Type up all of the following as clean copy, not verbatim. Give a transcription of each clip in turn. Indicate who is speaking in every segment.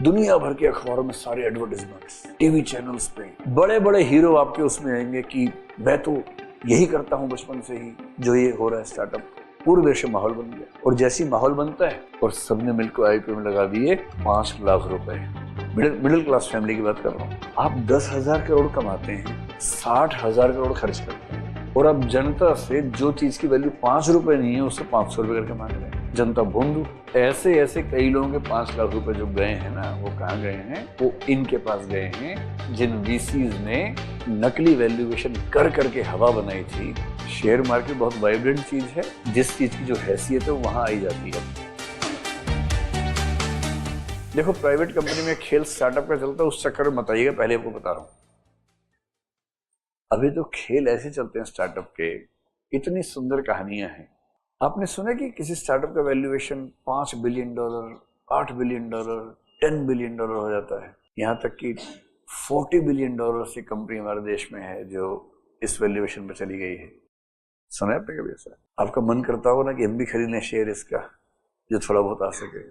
Speaker 1: दुनिया भर के अखबारों में सारे एडवर्टाइजमेंट्स, टीवी चैनल्स पे बड़े बड़े हीरो आपके उसमें आएंगे कि मैं तो यही करता हूं बचपन से ही, जो ये हो रहा है स्टार्टअप। पूरे देश में माहौल बन गया और जैसी माहौल बनता है और सबने मिलकर आईपीओ में लगा दिए 5 लाख रुपए। मिडिल क्लास फैमिली की बात कर रहा हूँ। आप 10,000 करोड़ कमाते हैं, 60,000 करोड़ खर्च करते हैं और अब जनता से जो चीज की वैल्यू 5 रुपए नहीं है उससे 500 रुपए करके मांग रहे हैं। जनता भोंदू। ऐसे ऐसे कई लोगों के 5 लाख रुपए जो गए हैं ना, वो कहाँ गए हैं? वो इनके पास गए हैं जिन वीसीज ने नकली वैल्यूएशन कर करके हवा बनाई थी। शेयर मार्केट बहुत वाइब्रेंट चीज है, जिस चीज की जो हैसियत है वो वहां आई जाती है। देखो, प्राइवेट कंपनी में खेल स्टार्टअप का चलता है, उस चक्कर में मत आइएगा, पहले आपको बता रहा हूं। अभी तो खेल ऐसे चलते हैं स्टार्टअप के, इतनी सुंदर कहानियां हैं। आपने सुना कि किसी स्टार्टअप का वैल्यूएशन $5 बिलियन, $8 बिलियन, $10 बिलियन हो जाता है। यहां तक कि $40 बिलियन की कंपनी हमारे देश में है जो इस वैल्यूएशन पे चली गई है। सुना है आपने कभी ऐसा? आपका मन करता हो ना कि हम भी खरीद लें शेयर इसका, जो थोड़ा बहुत आ सके।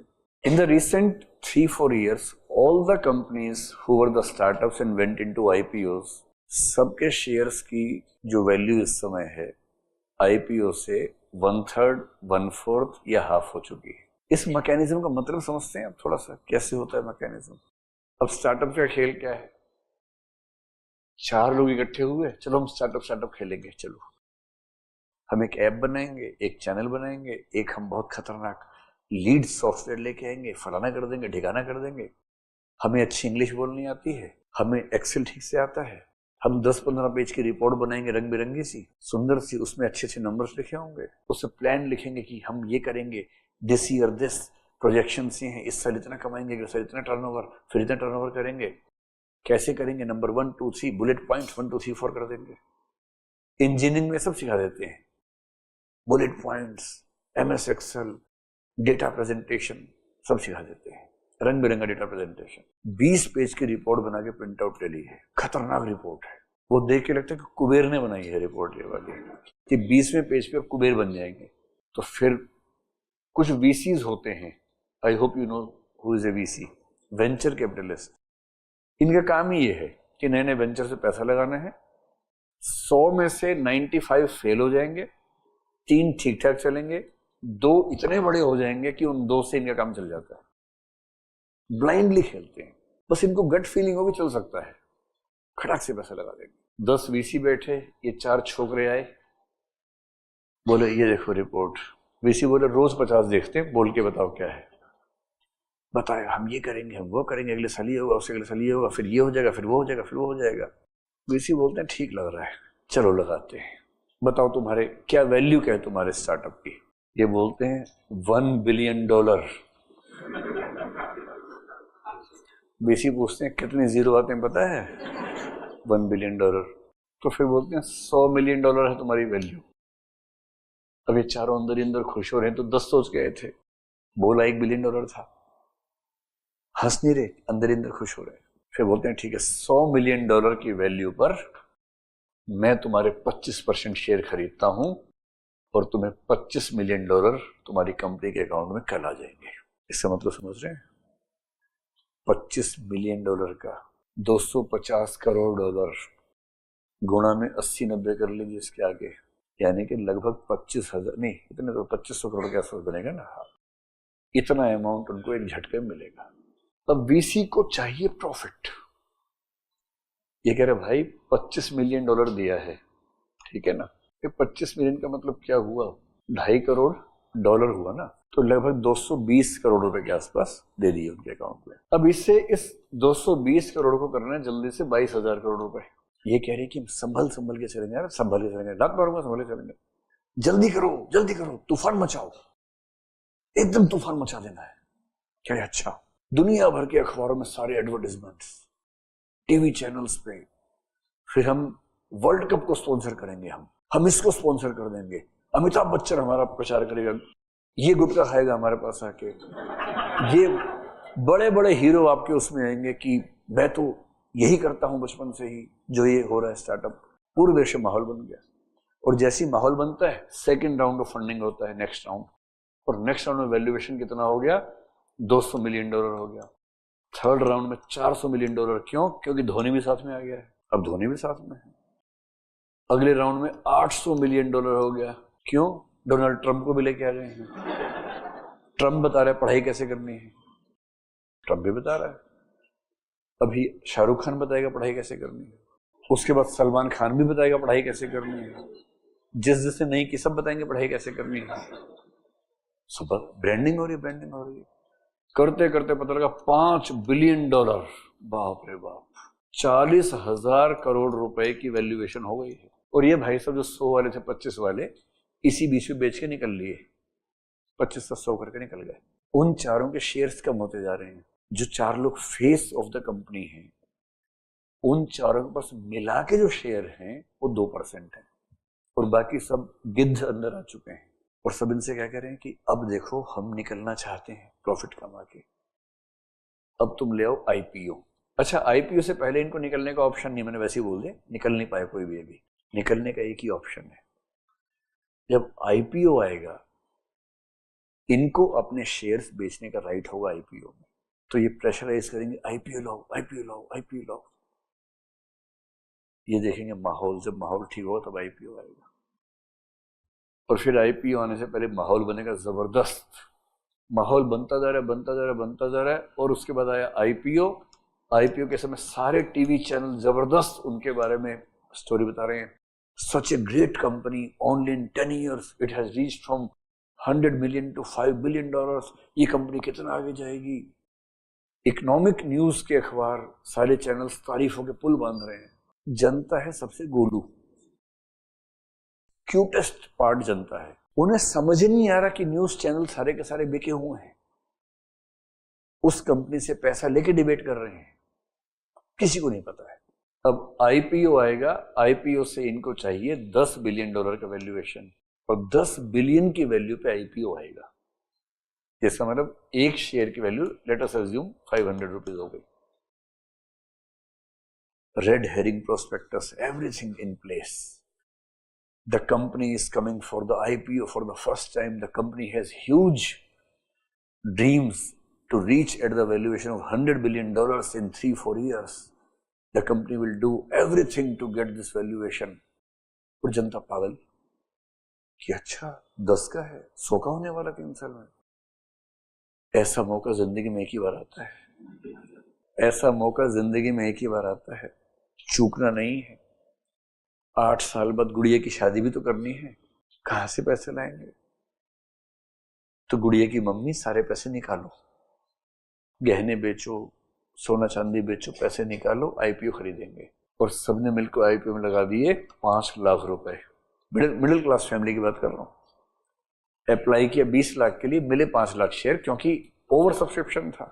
Speaker 1: In the recent 3-4 years, all the companies who were the startups and went into IPOs, सबके शेयर्स की जो वैल्यू इस समय है IPO से 1/3, 1/4 या हाफ हो चुकी है। इस मैकेनिज्म का मतलब समझते हैं आप थोड़ा सा, कैसे होता है मैकेनिज्म? अब स्टार्टअप का खेल क्या है? 4 लोग इकट्ठे हुए, चलो हम स्टार्टअप खेलेंगे। चलो हम एक ऐप बनाएंगे, एक चैनल बनाएंगे, एक हम बहुत खतरनाक लीड सॉफ्टवेयर लेके आएंगे, फलाना कर देंगे, ठिकाना कर देंगे। हमें अच्छी इंग्लिश बोलनी आती है, हमें एक्सेल ठीक से आता है, हम 10-15 पेज की रिपोर्ट बनाएंगे रंग बिरंगी सी, सुंदर सी, उसमें अच्छे अच्छे नंबर्स लिखे होंगे, उससे प्लान लिखेंगे कि हम ये करेंगे, दिस ईयर दिस प्रोजेक्शन से हैं, इस साल इतना कमाएंगे, इस साल इतना टर्नओवर, फिर इतना टर्नओवर करेंगे। कैसे करेंगे? नंबर 1 2 3 बुलेट पॉइंट्स 1 2 3 4 कर देंगे। इंजीनियरिंग में सब सिखा देते हैं, bullet points, MS excel, data presentation सब सिखा देते हैं, रंग बिरंगा डेटा प्रेजेंटेशन। 20 पेज की रिपोर्ट बना के प्रिंट आउट ले ली है, खतरनाक रिपोर्ट है। वो देख के लगता है कि कुबेर ने बनाई है रिपोर्ट ये वाली, कि 20वें पेज पे अब कुबेर बन जाएंगे। तो फिर कुछ VCs होते हैं, I hope you know who is a VC, venture capitalist. इनका काम ही ये है कि नए नए वेंचर से पैसा लगाना है। 100 में से 95 फेल हो जाएंगे, 3 ठीक ठाक चलेंगे, 2 इतने बड़े हो जाएंगे कि उन 2 से इनका काम चल जाता है। ब्लाइंडली खेलते हैं, बस इनको गट फीलिंग हो कि चल सकता है, खटाक से पैसा लगा देंगे। 10 VC बैठे, ये 4 छोकरे आए, बोले ये देखो रिपोर्ट। VC बोले रोज 50 देखते हैं, बोल के बताओ क्या है। बताए हम ये करेंगे, हम वो करेंगे, अगले साल ये होगा, उससे अगले साल ये होगा, फिर ये हो जाएगा, फिर वो हो जाएगा, फिर वो हो जाएगा। VC बोलते हैं ठीक लग रहा है, चलो लगाते हैं। बताओ तुम्हारे क्या वैल्यू, क्या है तुम्हारे स्टार्टअप की? ये बोलते हैं $1 बिलियन। VC पूछते हैं कितने जीरो आते हैं पता है? $1 बिलियन। तो फिर बोलते हैं $100 मिलियन है तुम्हारी वैल्यू। अब ये चारों अंदर ही अंदर खुश हो रहे हैं, तो 10 सोच गए थे, बोला $1 बिलियन था, हंस नहीं रहे, अंदर ही अंदर खुश हो रहे हैं। फिर बोलते हैं ठीक है, $100 मिलियन की वैल्यू पर मैं तुम्हारे 25% शेयर खरीदता हूं और तुम्हें $25 मिलियन तुम्हारी कंपनी के अकाउंट में कल आ जाएंगे। इसका मतलब समझ रहे हैं? $25 मिलियन का $250 करोड़ गुणा में 80-90 कर लीजिए इसके आगे, यानी कि लगभग 25,000 नहीं, इतने तो 2500 करोड़ के आसपास बनेगा ना। हाँ, इतना अमाउंट उनको एक झटके में मिलेगा। अब VC को चाहिए प्रॉफिट। ये कह रहे भाई $25 मिलियन दिया है, ठीक है ना, ये 25 मिलियन का मतलब क्या हुआ? $2.5 करोड़ हुआ ना, तो लगभग 220 करोड़ रुपए के आसपास दे दिए उनके अकाउंट में। अब इससे इस 220 करोड़ को करना है जल्दी से 22,000 करोड़ रुपए। ये कह रहे कि संभल के चलेंगे यार, संभल के चलेंगे, लात मारूंगा, संभल के चलेंगे, जल्दी करो, तूफान मचाओ, एकदम तूफान मचा देना है। कह रहे अच्छा। दुनिया भर के अखबारों में सारे एडवर्टाइजमेंट्स, टीवी चैनल्स पे, फिर हम वर्ल्ड कप को स्पॉन्सर करेंगे, हम इसको स्पॉन्सर कर देंगे, अमिताभ बच्चन हमारा प्रचार करेगा, ये गुटखा खाएगा हमारे पास आके, ये बड़े बड़े हीरो आपके उसमें आएंगे कि मैं तो यही करता हूं बचपन से ही, जो ये हो रहा है स्टार्टअप। पूरे देश में माहौल बन गया और जैसी माहौल बनता है, सेकेंड राउंड ऑफ फंडिंग होता है, नेक्स्ट राउंड, और नेक्स्ट राउंड में वैल्यूएशन कितना हो गया? $200 मिलियन हो गया। थर्ड राउंड में $400 मिलियन। क्यों? क्योंकि धोनी भी साथ में आ गया है, अब धोनी भी साथ में है। अगले राउंड में $800 मिलियन हो गया। क्यों? डोनाल्ड ट्रंप को भी लेके आ गए हैं। ट्रंप बता रहा है पढ़ाई कैसे करनी है, ट्रंप भी बता रहा है। अभी शाहरुख खान बताएगा पढ़ाई कैसे करनी है, उसके बाद सलमान खान भी बताएगा पढ़ाई कैसे करनी है, जिसने नहीं की सब बताएंगे पढ़ाई कैसे करनी है। सुबह ब्रांडिंग हो रही है, ब्रांडिंग हो रही है। करते करते पता लगा $5 बिलियन। बाप रे बाप, 40,000 करोड़ रुपए की वैल्यूएशन हो गई है। और ये भाई सब जो 100 वाले थे, 25 वाले, इसी बीच में बेच के निकल लिए, 25 से 100 करके निकल गए। उन चारों के शेयर्स कम होते जा रहे हैं। जो 4 लोग फेस ऑफ द कंपनी हैं, उन चारों के पास मिला के जो शेयर हैं वो 2% है, और बाकी सब गिद्ध अंदर आ चुके हैं। और सब इनसे क्या कह रहे हैं कि अब देखो हम निकलना चाहते हैं प्रॉफिट कमा के, अब तुम ले आओ आईपीओ। अच्छा, आईपीओ से पहले इनको निकलने का ऑप्शन नहीं, मैंने वैसे ही बोल दिया, निकल नहीं पाए कोई भी। अभी निकलने का एक ही ऑप्शन है, जब आईपीओ आएगा इनको अपने शेयर्स बेचने का राइट होगा आईपीओ में, तो ये प्रेशराइज करेंगे आईपीओ लाओ, आईपीओ लाओ, आईपीओ लाओ। ये देखेंगे माहौल, जब माहौल ठीक होगा तब आईपीओ आएगा। और फिर आईपीओ आने से पहले माहौल बनेगा जबरदस्त। माहौल बनता जा रहा है, बनता जा रहा है, बनता जा रहा है, और उसके बाद आया आईपीओ। आईपीओ के समय सारे टीवी चैनल जबरदस्त उनके बारे में स्टोरी बता रहे हैं। Such a great company, only in 10 years it has reached from 100 million to $5 billion. ये कंपनी कितना आगे जाएगी। इकोनॉमिक न्यूज के अखबार, सारे चैनल्स तारीफों के पुल बांध रहे हैं। जनता है सबसे गोलू, क्यूटेस्ट पार्ट जनता है। उन्हें समझ नहीं आ रहा कि न्यूज चैनल सारे के सारे बिके हुए हैं, उस कंपनी से पैसा लेके डिबेट कर रहे हैं, किसी को नहीं पता है। अब आईपीओ आएगा, आईपीओ से इनको चाहिए $10 बिलियन का वैल्यूएशन, और 10 बिलियन की वैल्यू पे आईपीओ आएगा। इसका मतलब एक शेयर की value let us assume 500 rupees हो गई। Red herring prospectus, everything in place. The company is coming for the IPO for the first time. The company has huge dreams to reach at the valuation of $100 billion in 3-4 years. The company will do everything to get this valuation. और जनता पागल कि अच्छा 10 का है, 100 का होने वाला 3 साल में। ऐसा मौका जिंदगी में एक ही बार आता है, ऐसा मौका जिंदगी में एक ही बार आता है, चूकना नहीं है। 8 साल बाद गुड़िया की शादी भी तो करनी है, कहां से पैसे लाएंगे? तो गुड़िया की मम्मी सारे पैसे निकालो, गहने बेचो, सोना चांदी बेचो, पैसे निकालो, आईपीओ खरीदेंगे। और सबने मिलकर आईपीओ में लगा दिए 5 लाख रुपए। मिडिल क्लास फैमिली की बात कर रहा हूं। अप्लाई किया 20 लाख के लिए, मिले 5 लाख शेयर, क्योंकि ओवर सब्सक्रिप्शन था,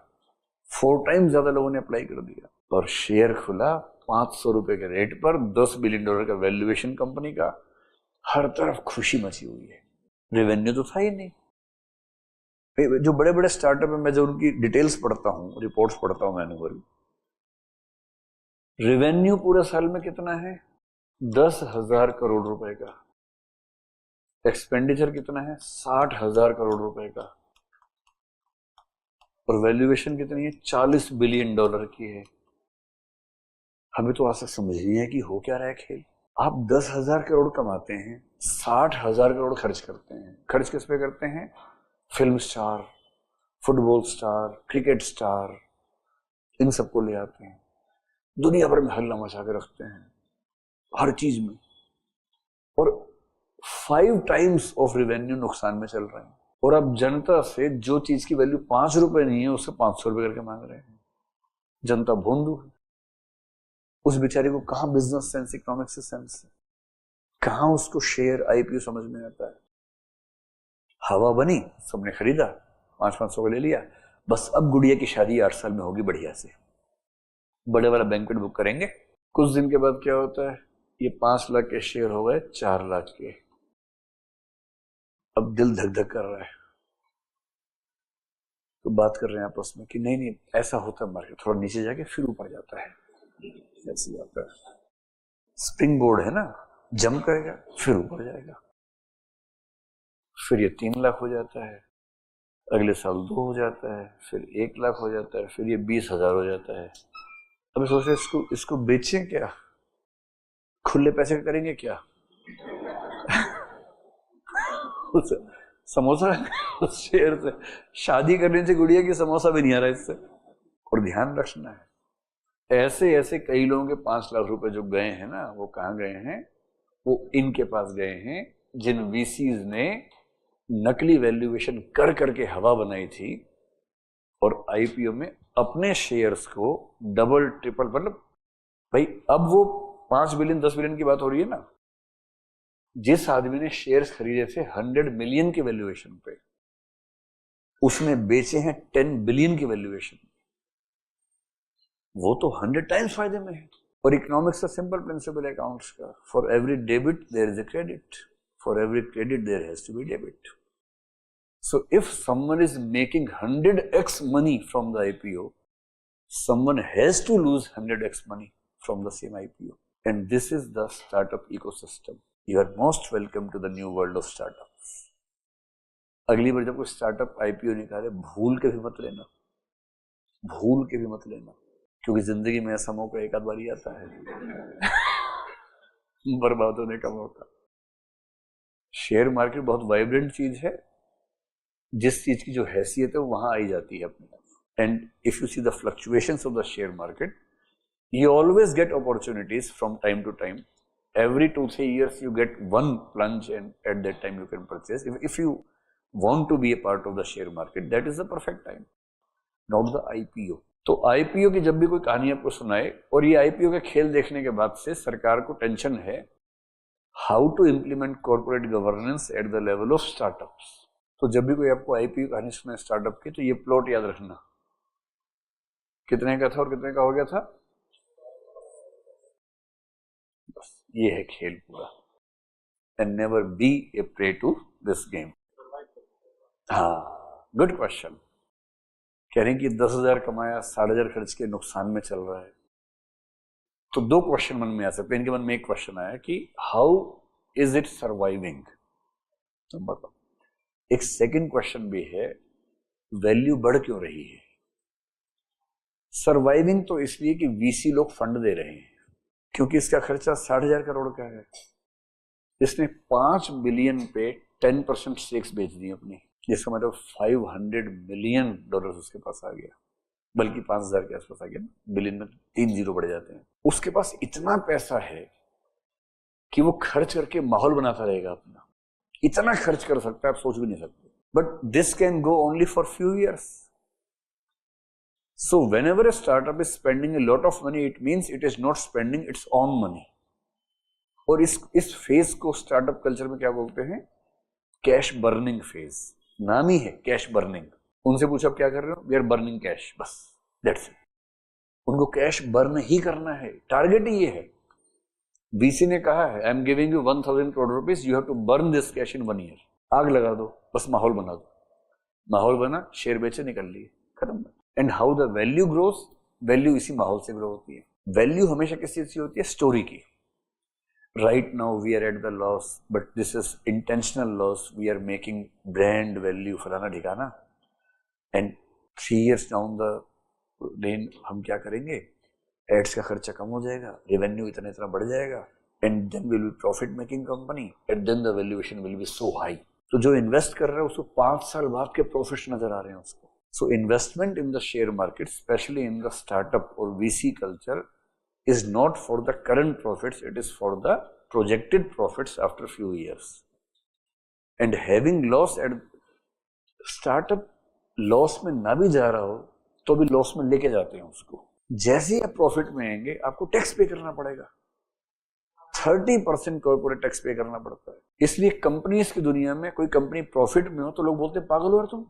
Speaker 1: 4 टाइम ज्यादा लोगों ने अप्लाई कर दिया। और शेयर खुला 500 रुपए के रेट पर, $10 बिलियन का वैल्यूएशन कंपनी का। हर तरफ खुशी मची हुई है। रेवेन्यू तो था ही नहीं। जो बड़े बड़े स्टार्टअप है, मैं जो उनकी डिटेल्स पढ़ता हूं, रिपोर्ट्स पढ़ता हूं मैनुअल, रेवेन्यू पूरे साल में कितना है? 10,000 करोड़ रुपए का। एक्सपेंडिचर कितना है? 60,000 करोड़ रुपए का। और वैल्यूएशन कितनी है? $40 बिलियन की है। हमें तो आज तक समझ नहीं है कि हो क्या रहा है खेल। आप 10,000 करोड़ कमाते हैं, 60,000 करोड़ खर्च करते हैं। खर्च किस पे करते हैं? Film star, football star, cricket star, इन सबको ले आते हैं, दुनिया भर में हल्ला मचा के रखते हैं हर चीज में। और 5 टाइम्स ऑफ रेवेन्यू नुकसान में चल रहे हैं। और अब जनता से जो चीज की वैल्यू 5 रुपए नहीं है, उससे 500 रुपए करके मांग रहे हैं। जनता भोंदू है। उस बेचारे को कहां बिजनेस सेंस, इकोनॉमिक सेंस है, कहां उसको शेयर आईपीओ समझ में आता है। हवा बनी, सबने खरीदा, 500-500 का ले लिया। बस अब गुड़िया की शादी 8 साल में होगी बढ़िया से, बड़े वाला बैंक्वेट बुक करेंगे। कुछ दिन के बाद क्या होता है? ये 5 लाख के शेयर हो गए 4 लाख के। अब दिल धक धक कर रहा है, तो बात कर रहे हैं आपस में कि नहीं नहीं, ऐसा होता है मार्केट, थोड़ा नीचे जाके फिर ऊपर जाता है, ऐसी बात है। स्प्रिंग बोर्ड है ना, जंप करेगा फिर ऊपर जाएगा। फिर ये 3 लाख हो जाता है, अगले साल 2 हो जाता है, फिर 1 लाख हो जाता है, फिर ये 20,000 हो जाता है। अब सोचे इसको इसको बेचें क्या, खुले पैसे करेंगे क्या? उस समोसा उस शेर से शादी करने से गुड़िया की समोसा भी नहीं आ रहा इससे। और ध्यान रखना है, ऐसे ऐसे कई लोगों के 5 लाख रुपए जो गए हैं ना, वो कहाँ गए हैं? वो इनके पास गए हैं जिन वीसीज ने नकली वैल्यूएशन कर करके हवा बनाई थी और आईपीओ में अपने शेयर्स को डबल ट्रिपल, मतलब भाई अब वो 5 बिलियन 10 बिलियन की बात हो रही है ना, जिस आदमी ने शेयर्स खरीदे थे 100 मिलियन के वैल्यूएशन पे, उसने बेचे हैं 10 बिलियन की वैल्यूएशन, वो तो 100 टाइम्स फायदे में है। और इकोनॉमिक्स का सिंपल प्रिंसिपल है अकाउंट्स का, for every debit there is a credit, for every credit there has to be debit. So if someone is making 100x money from the IPO, someone has to lose 100x money from the same IPO. And this is the startup ecosystem. You are most welcome to the new world of startups. अगली बार जब कोई startup IPO निकाले, भूल के भी मत लेना, भूल के भी मत लेना, क्योंकि जिंदगी में ऐसा मौका एक आध बार ही आता है बर्बाद होने का मौका। शेयर मार्केट बहुत वाइब्रेंट चीज है, जिस चीज की जो हैसियत है वो वहां आई जाती है अपने आप। And if you see the fluctuations of the share market, you always get opportunities from time to time. Every 2-3 years you get one plunge, and at that time you can purchase. If you want to be a part of the share market, that is the perfect time, not the IPO. तो IPO की जब भी कोई कहानी आपको सुनाए, और ये IPO के खेल देखने के बाद से सरकार को टेंशन है how to implement corporate governance at the level of startups. तो जब भी कोई आपको IPO कहानी सुनाए स्टार्टअप की, तो ये प्लॉट याद रखना, कितने का था और कितने का हो गया था, बस ये है खेल पूरा। And never be a prey to this game. हाँ, गुड क्वेश्चन। कह रहे हैं कि 10,000 कमाया, 60,000 खर्च के, नुकसान में चल रहा है। तो 2 क्वेश्चन मन में आ सकते हैं। इनके मन में एक क्वेश्चन आया कि हाउ इज इट सर्वाइविंग, तो बताओ। एक सेकंड क्वेश्चन भी है, वैल्यू बढ़ क्यों रही है? सर्वाइविंग तो इसलिए कि वीसी लोग फंड दे रहे हैं, क्योंकि इसका खर्चा 60,000 करोड़ का है। इसने 5 बिलियन पे 10% स्टेक्स बेच दी अपनी, जिसका मतलब $500 मिलियन उसके पास आ गया, बल्कि 5,000 के आसपास आ गया, बिलियन में 3 जीरो बढ़ जाते हैं। उसके पास इतना पैसा है कि वो खर्च करके माहौल बनाता रहेगा अपना, इतना खर्च कर सकता है आप सोच भी नहीं सकते। But this can go only for few years. So whenever a startup is spending a lot of money, it means it is not spending its own money. और इस फेज को स्टार्टअप कल्चर में क्या बोलते हैं? Cash burning phase. नाम ही है cash burning. उनसे पूछो आप क्या कर रहे हो? वी आर बर्निंग कैश, बस दैट्स इट। उनको कैश बर्न ही करना है, टारगेट ही ये है। वीसी ने कहा है I am giving you 1,000 crore rupees, you have to burn this cash in 1 year. आग लगा दो, बस माहौल बना दो। माहौल बना, शेयर बेचे, निकल लिए, खत्म। And how the value grows, value इसी माहौल से ग्रो होती है। वैल्यू हमेशा किस चीज की होती है? स्टोरी की। Right now we are at the loss, but this is intentional loss, we are making brand value फलाना ठिकाना। And 3 years down the lane हम क्या करेंगे? एड्स का खर्चा कम हो जाएगा, रेवेन्यू इतना इतना बढ़ जाएगा, and then will be profit making company, and then the valuation will be so high. तो जो इन्वेस्ट कर रहा है उसको 5 साल बाद के प्रॉफिट्स नजर आ रहे हैं उसको। So investment in the share market, especially in the startup or VC culture, is not for the current profits, it is for the projected profits after few years. And having loss at startup, loss में ना भी जा रहा हो तो भी loss में लेके जाते हैं उसको। जैसे ही आप प्रॉफिट में आएंगे आपको टैक्स पे करना पड़ेगा, 30% कॉर्पोरेट टैक्स पे करना पड़ता है। इसलिए कंपनीज की दुनिया में कोई कंपनी प्रॉफिट में हो तो लोग बोलते हैं पागल हो तुम,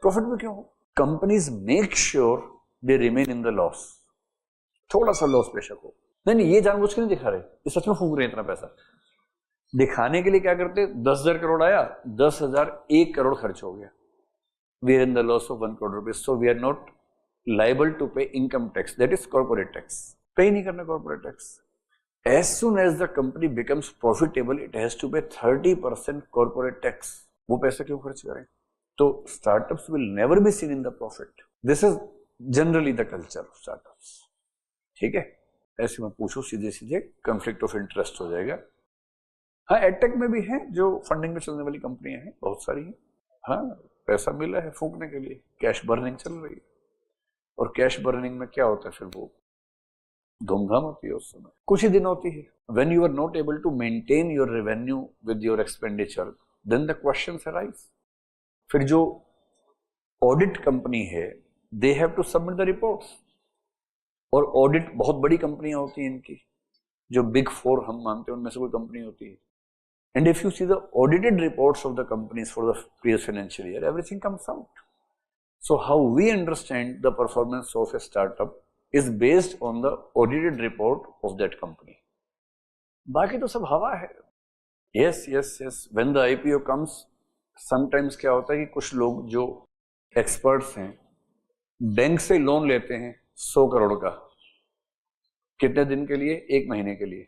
Speaker 1: प्रॉफिट में क्यों हो? Companies make sure they remain in the loss. थोड़ा सा लॉस बेशक हो, नहीं ये जानबूझ के नहीं दिखा रहे, ये सच में फूंक रहे हैं इतना पैसा दिखाने के लिए। क्या करते? 10,000 करोड़ आया, 10,000 1 करोड़ खर्च हो गया, we are in the loss of 1 crore rupees, so we are not liable to pay income tax, that is corporate tax. Pay ही नहीं करना corporate tax. As soon as the company becomes profitable, it has to pay 30% corporate tax. वो पैसा क्यों खर्च करें? तो startups will never be seen in the profit. This is generally the culture of startups. ठीक है, ऐसे मैं पूछूं सीधे सीधे कॉन्फ्लिक्ट ऑफ इंटरेस्ट हो जाएगा. हाँ, एडटेक में भी है जो फंडिंग में चलने वाली कंपनियां हैं, बहुत सारी हैं. हाँ, पैसा मिला है फूकने के लिए, कैश बर्निंग चल रही है. और कैश बर्निंग में क्या होता है, फिर वो धूमधाम होती है उस समय, कुछ ही दिन होती है. When you are not able to maintain your revenue with your expenditure, then the questions arise. फिर जो ऑडिट कंपनी है, they have to submit the reports. और ऑडिट बहुत बड़ी कंपनियां होती हैं इनकी, जो बिग 4 हम मानते हैं, उनमें से कोई कंपनी होती है. And if you see the audited reports of the companies for the previous financial year, everything comes out. So how we understand the performance of a startup is based on the audited report of that company. बाकी तो सब हवा है. Yes. When the IPO comes, sometimes क्या होता है कि कुछ लोग जो experts हैं, बैंक से लोन लेते हैं 100 करोड़ का. कितने दिन के लिए? 1 महीने के लिए.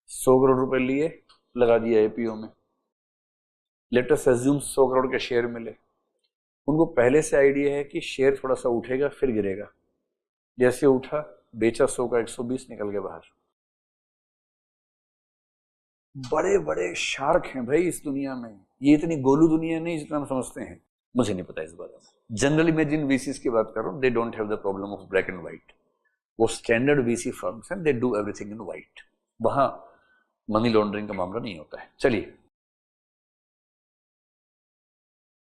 Speaker 1: 100 करोड़ रुपए लिए, लगा दिया आईपीओ में. लेट अस अज्यूम 100 करोड़ के शेयर मिले. उनको पहले से आइडिया है कि शेयर थोड़ा सा उठेगा फिर गिरेगा. जैसे उठा, बेचा 100 का 120 निकल के बाहर. बड़े बड़े शार्क हैं भाई इस दुनिया में. ये इतनी गोलू दुनिया नहीं जितना हम समझते हैं. मुझे नहीं पता इस बारे में. जनरली मैं जिन वीसीज की बात कर रहा हूं, they don't have the problem of black and white. वो स्टैंडर्ड वीसी फर्म्स हैं, they do everything in white. वहां मनी लॉन्ड्रिंग का मामला नहीं होता है. चलिए